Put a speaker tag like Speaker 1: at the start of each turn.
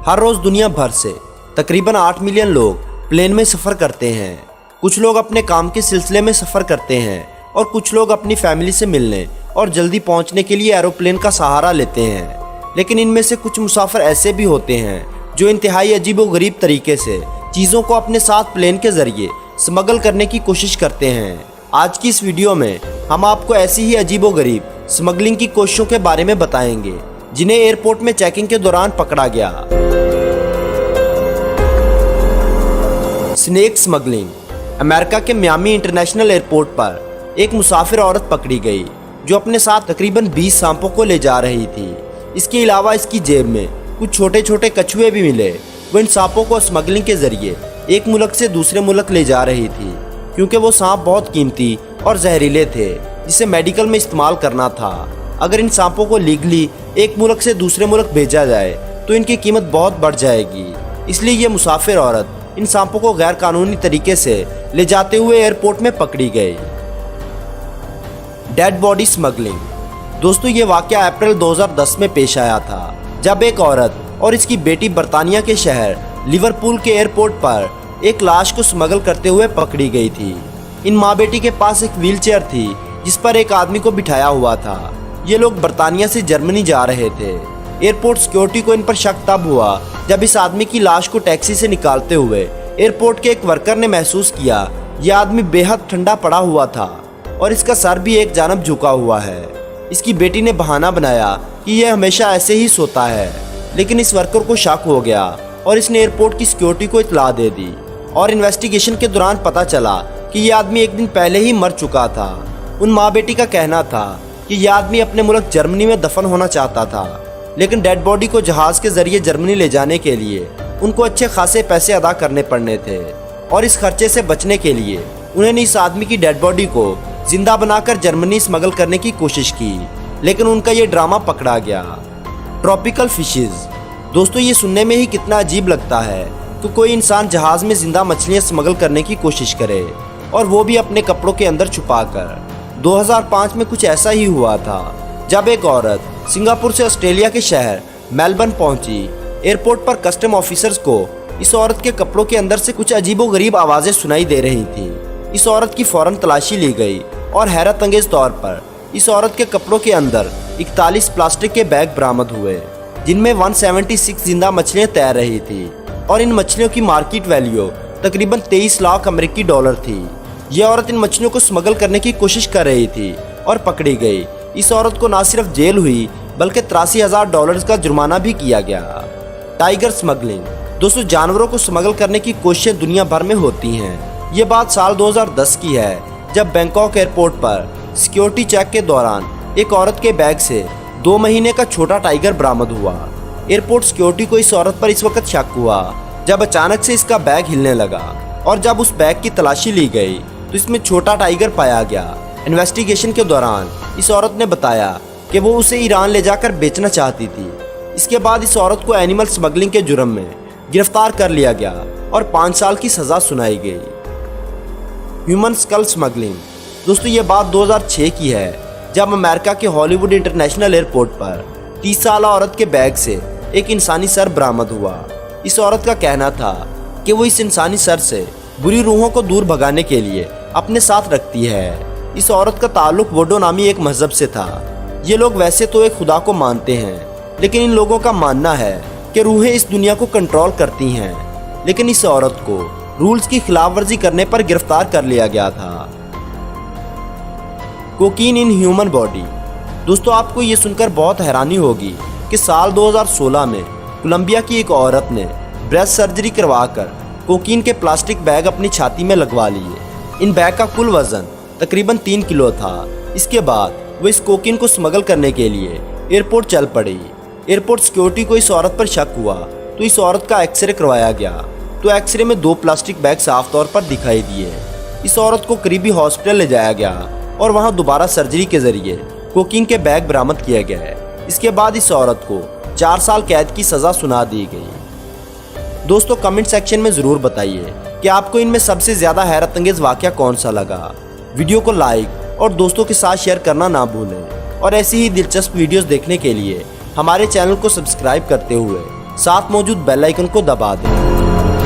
Speaker 1: हर रोज दुनिया भर से तकरीबन 8 मिलियन लोग प्लेन में सफ़र करते हैं। कुछ लोग अपने काम के सिलसिले में सफ़र करते हैं और कुछ लोग अपनी फैमिली से मिलने और जल्दी पहुंचने के लिए एरोप्लेन का सहारा लेते हैं। लेकिन इनमें से कुछ मुसाफिर ऐसे भी होते हैं जो इंतहाई अजीबोगरीब तरीके से चीज़ों को अपने साथ प्लेन के ज़रिए स्मगल करने की कोशिश करते हैं। आज की इस वीडियो में हम आपको ऐसी ही अजीबोगरीब स्मगलिंग की कोशिशों के बारे में बताएंगे जिन्हें एयरपोर्ट में चेकिंग के दौरान पकड़ा गया। Snake smuggling. अमेरिका के मियामी इंटरनेशनल एयरपोर्ट पर एक मुसाफिर औरत पकड़ी गई जो अपने साथ तकरीबन 20 सांपों को ले जा रही थी। इसके अलावा इसकी जेब में कुछ छोटे छोटे कछुए भी मिले। वो इन सांपों को स्मगलिंग के जरिए एक मुल्क से दूसरे मुल्क ले जा रही थी क्योंकि वो सांप बहुत कीमती और जहरीले थे जिसे मेडिकल में इस्तेमाल करना था। अगर इन सांपों को लीगली एक मुल्क से दूसरे मुल्क भेजा जाए तो इनकी कीमत बहुत बढ़ जाएगी। इसलिए ये मुसाफिर औरत इन सांपों को गैर कानूनी तरीके से ले जाते हुए एयरपोर्ट में पकड़ी गई। Dead body smuggling. दोस्तों, ये वाकया अप्रैल 2010 में पेश आया था जब एक औरत और इसकी बेटी बर्तानिया के शहर लिवरपूल के एयरपोर्ट पर एक लाश को स्मगल करते हुए पकड़ी गई थी। इन माँ बेटी के पास एक व्हीलचेयर थी जिस पर एक आदमी को बिठाया हुआ था। ये लोग बर्तानिया से जर्मनी जा रहे थे। एयरपोर्ट सिक्योरिटी को इन पर शक तब हुआ जब इस आदमी की लाश को टैक्सी से निकालते हुए एयरपोर्ट के एक वर्कर ने महसूस किया यह आदमी बेहद ठंडा पड़ा हुआ था और इसका सर भी एक जानब झुका हुआ है। इसकी बेटी ने बहाना बनाया कि यह हमेशा ऐसे ही सोता है, लेकिन इस वर्कर को शक हो गया और इसने एयरपोर्ट की सिक्योरिटी को इत्तला दे दी और इन्वेस्टिगेशन के दौरान पता चला कि यह आदमी एक दिन पहले ही मर चुका था। उन माँ बेटी का कहना था कि यह आदमी अपने मुल्क जर्मनी में दफन होना चाहता था, लेकिन डेड बॉडी को जहाज के जरिए जर्मनी ले जाने के लिए उनको अच्छे खासे पैसे अदा करने पड़ने थे और इस खर्चे से बचने के लिए उन्होंने इस आदमी की डेड बॉडी को जिंदा बनाकर जर्मनी स्मगल करने की कोशिश की, लेकिन उनका ये ड्रामा पकड़ा गया। Tropical fishes. दोस्तों, ये सुनने में ही कितना अजीब लगता है कि कोई इंसान जहाज में जिंदा मछलियां स्मगल करने की कोशिश करे और वो भी अपने कपड़ों के अंदर छुपाकर। 2005 में कुछ ऐसा ही हुआ था जब एक औरत सिंगापुर से ऑस्ट्रेलिया के शहर मेलबर्न पहुंची। एयरपोर्ट पर कस्टम ऑफिसर्स को इस औरत के कपड़ों के अंदर से कुछ अजीबोगरीब आवाज़ें सुनाई दे रही थी। इस औरत की फौरन तलाशी ली गई और हैरत अंगेज तौर पर इस औरत के कपड़ों के अंदर 41 प्लास्टिक के बैग बरामद हुए जिनमें 176 जिंदा मछलियाँ तैर रही थी और इन मछलियों की मार्केट वैल्यू तकरीबन 23 लाख अमेरिकी डॉलर थी। यह औरत इन मछलियों को स्मगल करने की कोशिश कर रही थी और पकड़ी गई। इस औरत को न सिर्फ जेल हुई बल्कि $83,000 का जुर्माना भी किया गया। Tiger smuggling. दोस्तों, जानवरों को स्मगल करने की कोशिशें दुनिया भर में होती हैं। ये बात साल 2010 की है जब बैंकॉक एयरपोर्ट पर सिक्योरिटी चेक के दौरान एक औरत के बैग से 2 महीने का छोटा टाइगर बरामद हुआ। एयरपोर्ट सिक्योरिटी को इस औरत पर इस वक्त शक हुआ जब अचानक से इसका बैग हिलने लगा और जब उस बैग की तलाशी ली गई तो इसमें छोटा टाइगर पाया गया। इन्वेस्टिगेशन के दौरान इस औरत ने बताया कि वो उसे ईरान ले जाकर बेचना चाहती थी। इसके बाद इस औरत को एनिमल स्मगलिंग के जुर्म में गिरफ्तार कर लिया गया और 5 साल की सज़ा सुनाई गई। Human school smuggling. दोस्तों, ये बात 2006 की है जब अमेरिका के हॉलीवुड इंटरनेशनल एयरपोर्ट पर 30 साल औरत के बैग से एक इंसानी सर बरामद हुआ। इस औरत का कहना था कि वो इस इंसानी सर से बुरी रूहों को दूर भगाने के लिए अपने साथ रखती है। इस औरत का ताल्लुक वोडो नामी एक मजहब से था। ये लोग वैसे तो एक खुदा को मानते हैं, लेकिन इन लोगों का मानना है कि रूहें इस दुनिया को कंट्रोल करती हैं। लेकिन इस औरत को रूल्स की खिलाफवर्जी करने पर गिरफ्तार कर लिया गया था। Cocaine in human body. दोस्तों, आपको ये सुनकर बहुत हैरानी होगी कि साल 2016 में कोलंबिया की एक औरत ने ब्रेस्ट सर्जरी करवाकर कोकीन के प्लास्टिक बैग अपनी छाती में लगवा लिए। इन बैग का कुल वजन तकरीबन 3 किलो था। इसके बाद वो इस कोकीन को स्मगल करने के लिए एयरपोर्ट चल पड़ी। एयरपोर्ट सिक्योरिटी को इस औरत पर शक हुआ तो इस औरत का एक्सरे करवाया गया तो एक्सरे में 2 प्लास्टिक बैग साफ तौर पर दिखाई दिए। इस औरत को करीबी हॉस्पिटल ले जाया गया और वहां दोबारा सर्जरी के जरिए कोकीन के बैग बरामद किए गए। इसके बाद इस औरत को 4 साल कैद की सज़ा सुना दी गई। दोस्तों, कमेंट सेक्शन में ज़रूर बताइए कि आपको इनमें सबसे ज़्यादा हैरत अंगेज़ वाक़या कौन सा लगा। वीडियो को लाइक और दोस्तों के साथ शेयर करना ना भूलें और ऐसी ही दिलचस्प वीडियोस देखने के लिए हमारे चैनल को सब्सक्राइब करते हुए साथ मौजूद बेल आइकन को दबा दें।